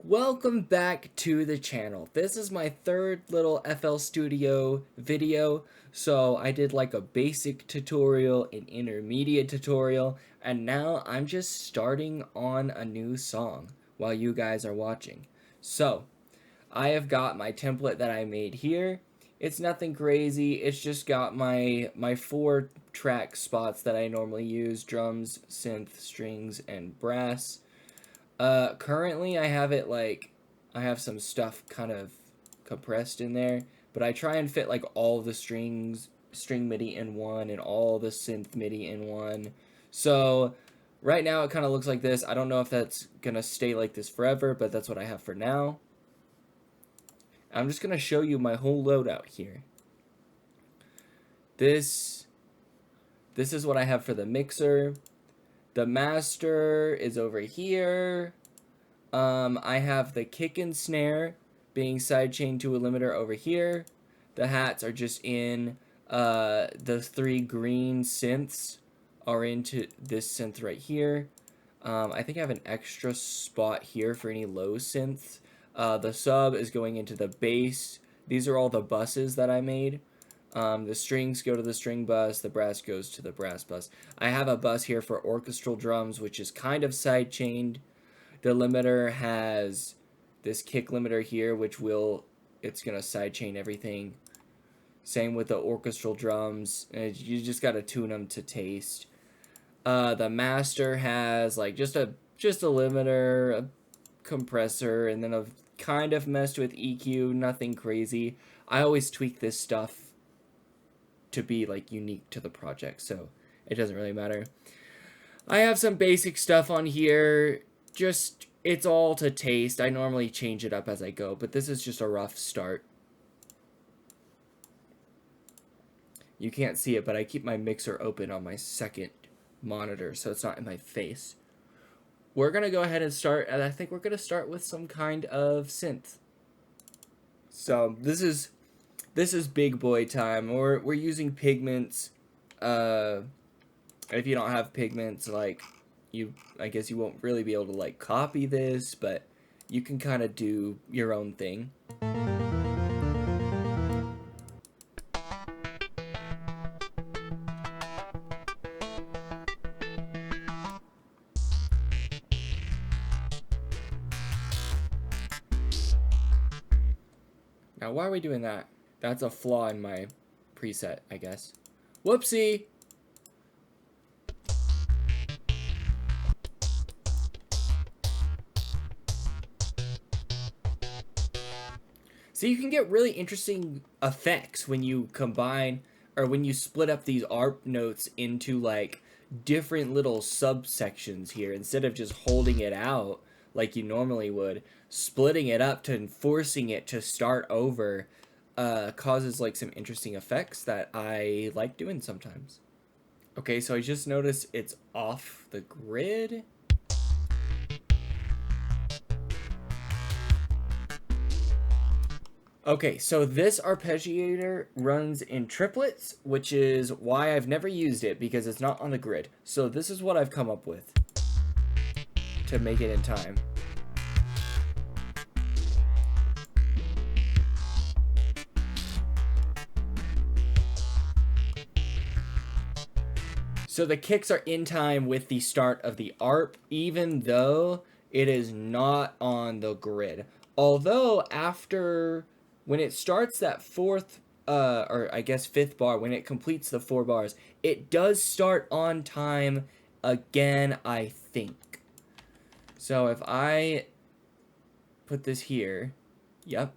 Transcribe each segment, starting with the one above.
Welcome back to the channel. This is my third little FL Studio video. So I did like a basic tutorial, an intermediate tutorial, and now I'm just starting on a new song while you guys are watching. So I have got my template that I made here. It's nothing crazy. It's just got my 4-track spots that I normally use: drums, synth, strings, and brass. Currently I have it like, I have some stuff kind of compressed in there, but I try and fit like all the string MIDI in one and all the synth MIDI in one. So right now it kind of looks like this. I don't know if that's gonna stay like this forever, but that's what I have for now. I'm just gonna show you my whole loadout here. This is what I have for the mixer. The master is over here. I have the kick and snare being sidechained to a limiter over here. The hats are just in, the 3 green synths are into this synth right here. I think I have an extra spot here for any low synths. The sub is going into the bass. These are all the buses that I made. The strings go to the string bus, the brass goes to the brass bus. I have a bus here for orchestral drums, which is kind of sidechained. The limiter has this kick limiter here, which it's going to sidechain everything. Same with the orchestral drums. You just got to tune them to taste. The master has like just a limiter, a compressor, and then I've kind of messed with EQ, nothing crazy. I always tweak this stuff to be like unique to the project, so it doesn't really matter. I have some basic stuff on here. Just, it's all to taste. I normally change it up as I go, but this is just a rough start. You can't see it, but I keep my mixer open on my second monitor, so it's not in my face. We're gonna go ahead and start, and I think we're gonna start with some kind of synth. So this is big boy time. We're using pigments. If you don't have pigments, like, I guess you won't really be able to like copy this, but you can kind of do your own thing. Now, why are we doing that? That's a flaw in my preset, I guess. Whoopsie! So you can get really interesting effects when you combine, or when you split up these ARP notes into like different little subsections here. Instead of just holding it out like you normally would, splitting it up and forcing it to start over causes like some interesting effects that I like doing sometimes. Okay, so I just noticed it's off the grid. Okay, so this arpeggiator runs in triplets, which is why I've never used it, because it's not on the grid. So this is what I've come up with to make it in time. So the kicks are in time with the start of the ARP, even though it is not on the grid. Although when it starts that fourth, or I guess fifth bar, when it completes the 4 bars, it does start on time again, I think. So if I put this here, yep.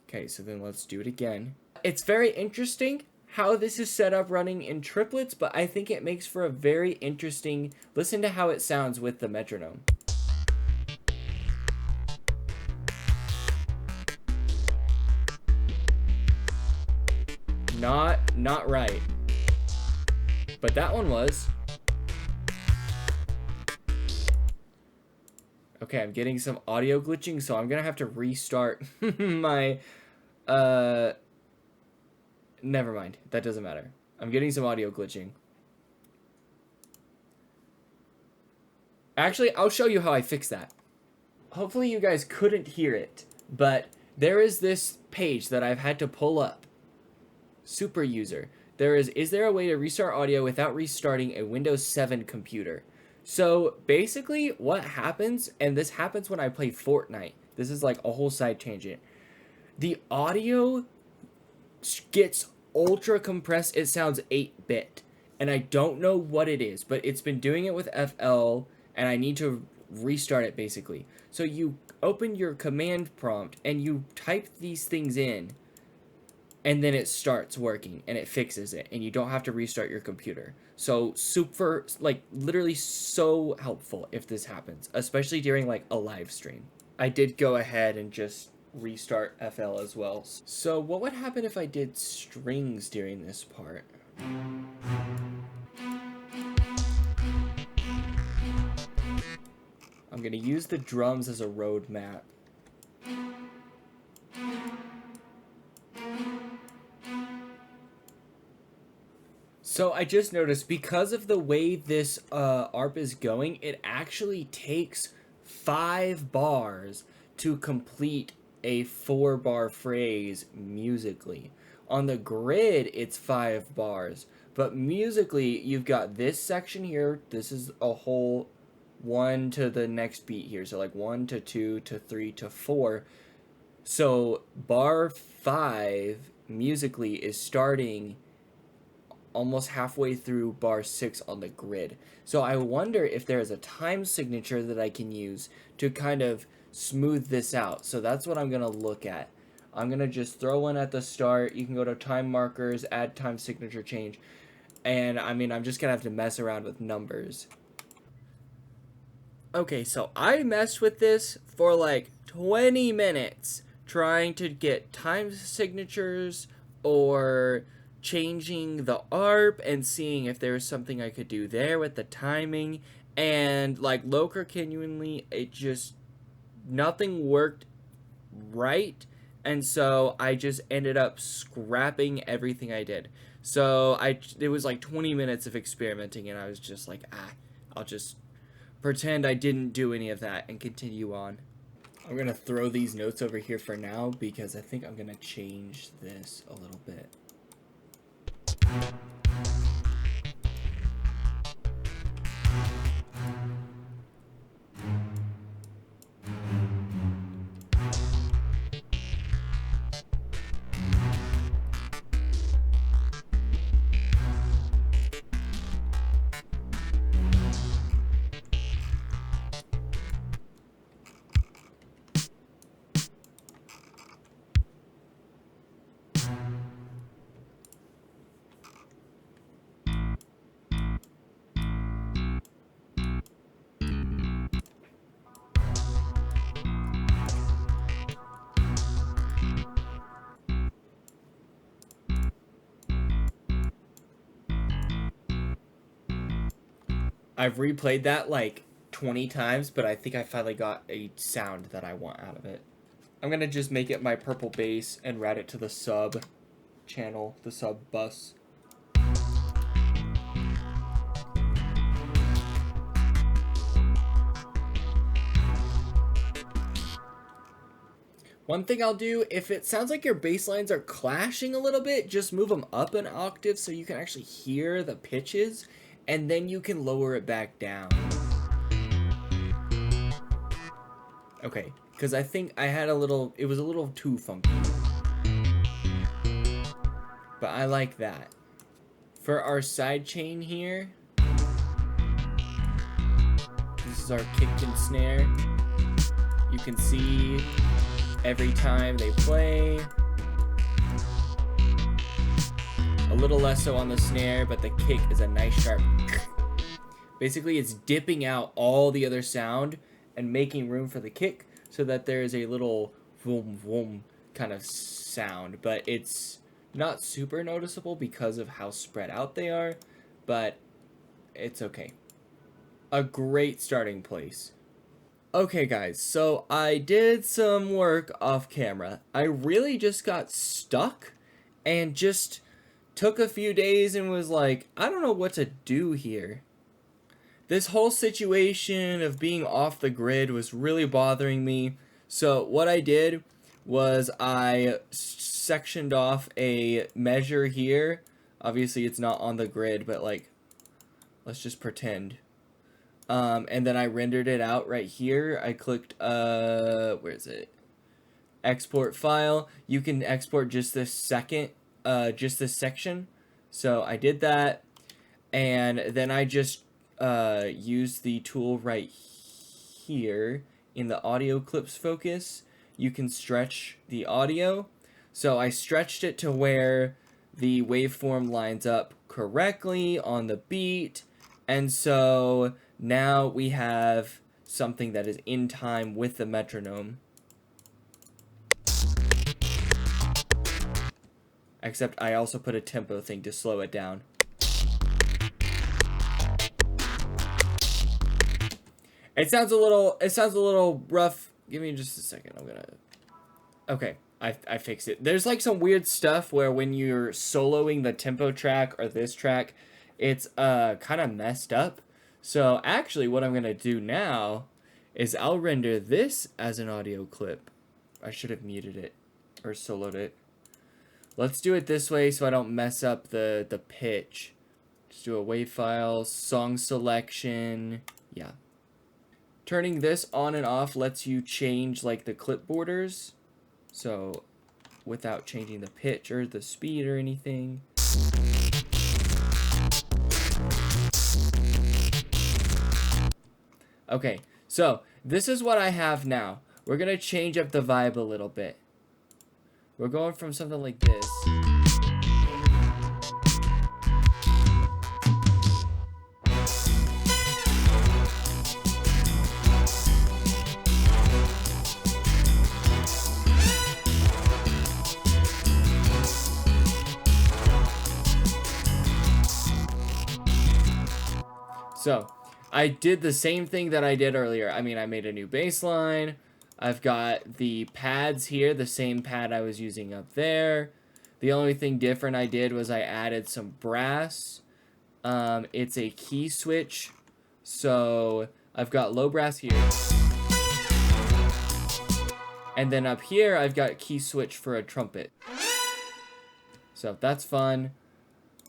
Okay, so then let's do it again. It's very interesting how this is set up running in triplets, but I think it makes for a very interesting, listen to how it sounds with the metronome. Not right. But that one was. Okay, I'm getting some audio glitching, so I'm gonna have to restart my, never mind. That doesn't matter. I'm getting some audio glitching. Actually, I'll show you how I fix that. Hopefully you guys couldn't hear it, but there is this page that I've had to pull up. Super user. Is there a way to restart audio without restarting a Windows 7 computer? So basically what happens, and this happens when I play Fortnite. This is like a whole side tangent. The audio gets ultra compressed. It sounds 8-bit. And I don't know what it is, but it's been doing it with FL, and I need to restart it basically. So you open your command prompt and you type these things in, and then it starts working and it fixes it, and you don't have to restart your computer. So super, like, literally so helpful if this happens, especially during like a live stream. I did go ahead and just restart FL as well. So what would happen if I did strings during this part? I'm gonna use the drums as a roadmap. So I just noticed, because of the way this ARP is going, it actually takes 5 bars to complete a 4-bar phrase musically. On the grid, it's 5 bars, but musically, you've got this section here. This is a whole 1 to the next beat here. So like 1 to 2 to 3 to 4. So bar 5 musically is starting almost halfway through bar 6 on the grid. So I wonder if there is a time signature that I can use to kind of smooth this out. So that's what I'm going to look at. I'm going to just throw one at the start. You can go to time markers, add time signature change. And I mean, I'm just going to have to mess around with numbers. Okay, so I messed with this for like 20 minutes trying to get time signatures or changing the ARP and seeing if there was something I could do there with the timing. And like genuinely, it just, nothing worked right. And so I just ended up scrapping everything I did. So it was like 20 minutes of experimenting, and I was just like, I'll just pretend I didn't do any of that and continue on. I'm gonna throw these notes over here for now because I think I'm gonna change this a little bit. I've replayed that like 20 times, but I think I finally got a sound that I want out of it. I'm gonna just make it my purple bass and route it to the sub channel, the sub bus. One thing I'll do, if it sounds like your bass lines are clashing a little bit, just move them up an octave so you can actually hear the pitches, and then you can lower it back down. Okay, because I think I had it was a little too funky. But I like that. For our side chain here, this is our kick and snare. You can see every time they play. A little less so on the snare, but the kick is a nice sharp. Basically, it's dipping out all the other sound and making room for the kick so that there is a little vroom vroom kind of sound. But it's not super noticeable because of how spread out they are, but it's okay. A great starting place. Okay guys, so I did some work off camera. I really just got stuck and just took a few days and was like, I don't know what to do here. This whole situation of being off the grid was really bothering me. So what I did was I sectioned off a measure here. Obviously it's not on the grid, but like, let's just pretend. And then I rendered it out right here. I clicked, where is it? Export file. You can export just this just this section. So I did that. And then I just use the tool right here in the audio clips focus. You can stretch the audio. So I stretched it to where the waveform lines up correctly on the beat. And so now we have something that is in time with the metronome. Except I also put a tempo thing to slow it down. It sounds a little rough. Give me just a second. Okay, I fixed it. There's like some weird stuff where when you're soloing the tempo track or this track, it's kind of messed up. So actually what I'm gonna do now is I'll render this as an audio clip. I should have muted it or soloed it. Let's do it this way so I don't mess up the pitch. Just do a WAV file, song selection, yeah. Turning this on and off lets you change like the clip borders. So without changing the pitch or the speed or anything. Okay, so this is what I have now. We're gonna change up the vibe a little bit. We're going from something like this. So, I did the same thing that I did earlier. I mean, I made a new bass line. I've got the pads here, the same pad I was using up there. The only thing different I did was I added some brass. It's a key switch. So, I've got low brass here. And then up here, I've got key switch for a trumpet. So, that's fun.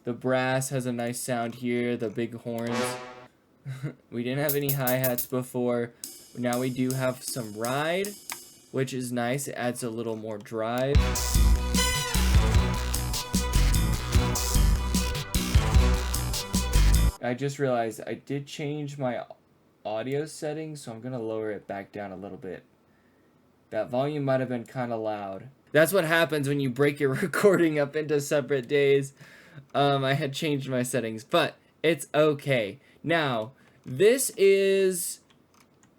The brass has a nice sound here, the big horns. We didn't have any hi-hats before. Now we do have some ride, which is nice. It adds a little more drive. I just realized I did change my audio settings, so I'm going to lower it back down a little bit. That volume might have been kind of loud. That's what happens when you break your recording up into separate days. I had changed my settings, but it's okay. Now, this is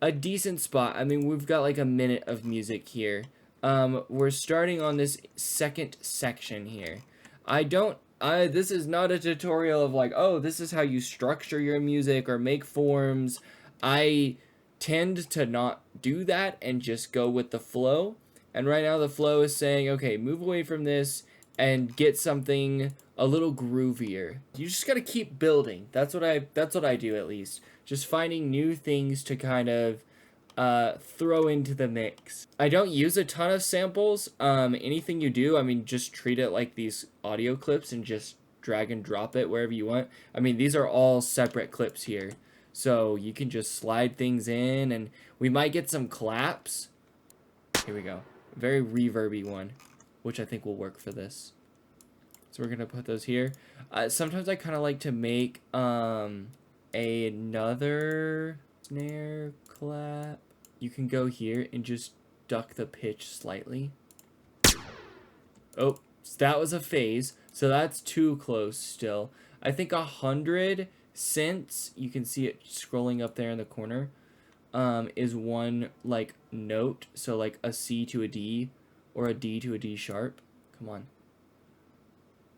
a decent spot. I mean, we've got like a minute of music here. We're starting on this second section here. This is not a tutorial of like, oh, this is how you structure your music or make forms. I tend to not do that and just go with the flow. And right now the flow is saying, okay, move away from this and get something a little groovier. You just gotta keep building. That's what I do, at least. Just finding new things to kind of throw into the mix. I don't use a ton of samples. Anything you do, I mean, just treat it like these audio clips and just drag and drop it wherever you want. I mean, these are all separate clips here. So you can just slide things in, and we might get some claps. Here we go. Very reverby one, which I think will work for this. So we're going to put those here. Sometimes I kind of like to make another snare clap. You can go here and just duck the pitch slightly. Oh, so that was a phase. So that's too close still. I think 100 cents, you can see it scrolling up there in the corner, is one like note. So like a C to a D or a D to a D sharp. Come on.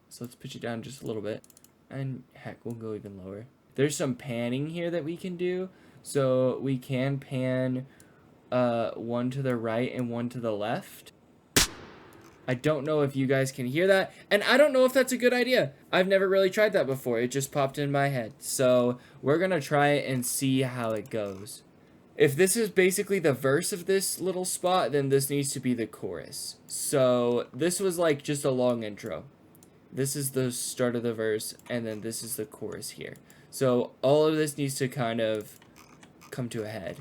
So let's pitch it down just a little bit. And heck, we'll go even lower. There's some panning here that we can do. So we can pan one to the right and one to the left. I don't know if you guys can hear that, and I don't know if that's a good idea. I've never really tried that before. It just popped in my head. So we're gonna try it and see how it goes. If this is basically the verse of this little spot, then this needs to be the chorus. So this was like just a long intro. This is the start of the verse, and then this is the chorus here. So all of this needs to kind of come to a head.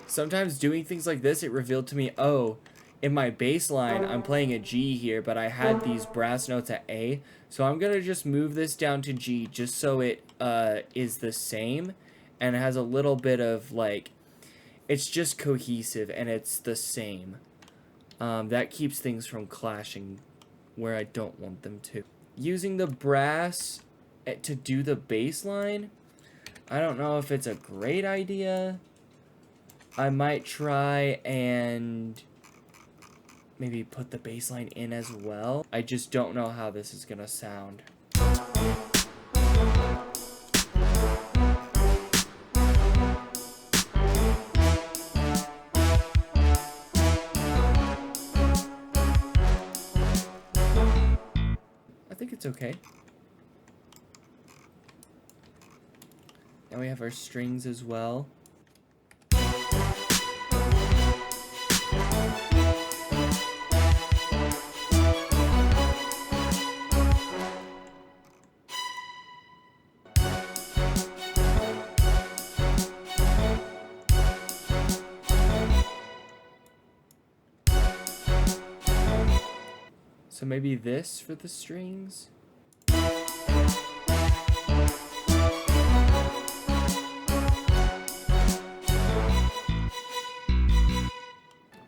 Sometimes doing things like this, it revealed to me, oh, in my bass line, I'm playing a G here, but I had these brass notes at A. So I'm going to just move this down to G just so it is the same. And it has a little bit of, like, it's just cohesive and it's the same. That keeps things from clashing where I don't want them to. Using the brass to do the bass line, I don't know if it's a great idea. I might try and maybe put the bass line in as well. I just don't know how this is gonna sound. I think it's okay. And we have our strings as well. So maybe this for the strings.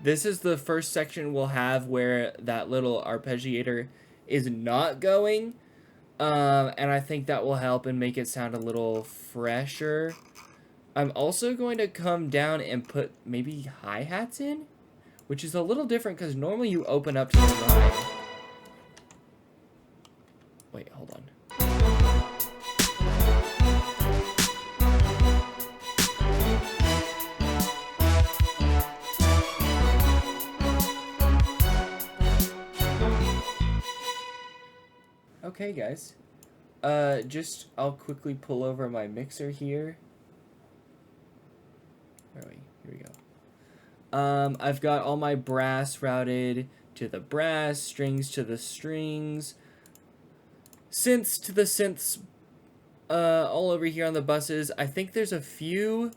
This is the first section we'll have where that little arpeggiator is not going. And I think that will help and make it sound a little fresher. I'm also going to come down and put maybe hi-hats in, which is a little different because normally you open up to the ride. Wait, hold on. Okay, guys. I'll quickly pull over my mixer here. Where are we? Here we go. I've got all my brass routed to the brass, strings to the strings, synths to the synths, all over here on the buses. I think there's a few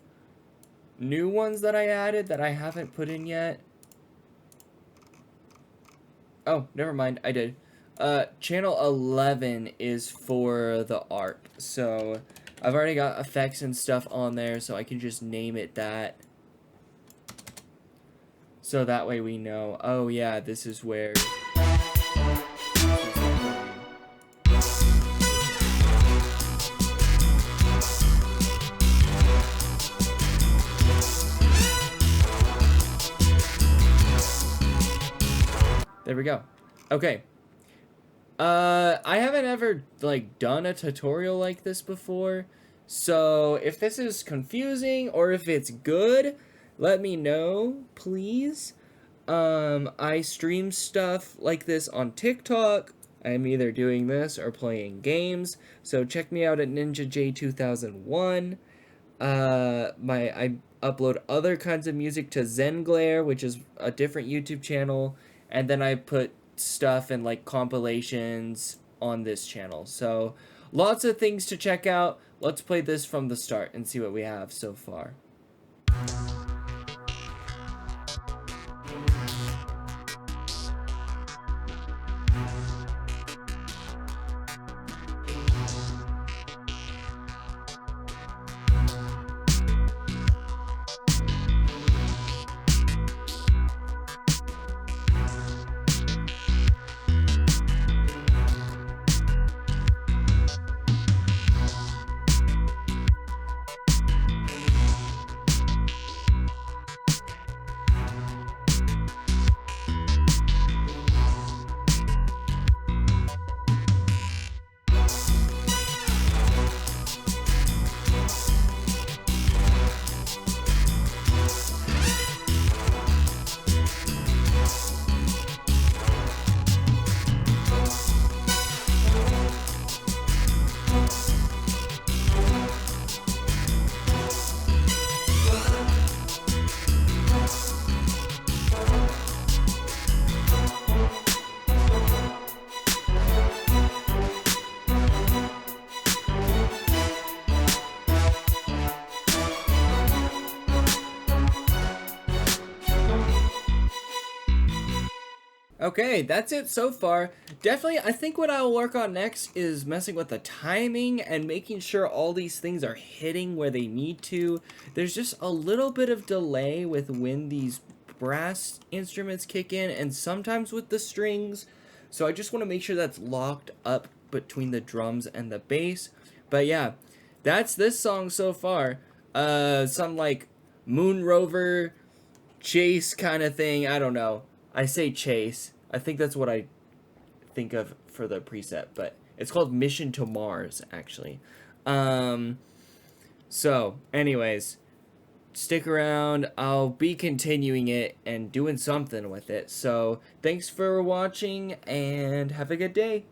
new ones that I added that I haven't put in yet. Oh, never mind, I did. Channel 11 is for the ARP, so I've already got effects and stuff on there, so I can just name it that. So that way we know, oh yeah, this is where... There we go. Okay. I haven't ever, like, done a tutorial like this before, so if this is confusing or if it's good, let me know, please. I stream stuff like this on TikTok. I'm either doing this or playing games, so check me out at NinjaJ2001. I upload other kinds of music to Zenglare, which is a different YouTube channel, and then I put stuff and like compilations on this channel. So lots of things to check out. Let's play this from the start and see what we have so far. Okay, that's it so far. Definitely, I think what I'll work on next is messing with the timing and making sure all these things are hitting where they need to. There's just a little bit of delay with when these brass instruments kick in and sometimes with the strings. So I just want to make sure that's locked up between the drums and the bass. But yeah, that's this song so far. Some like Moon Rover chase kind of thing. I don't know. I say chase. I think that's what I think of for the preset, but it's called Mission to Mars, actually. Um, so, anyways, stick around. I'll be continuing it and doing something with it. So, thanks for watching and have a good day.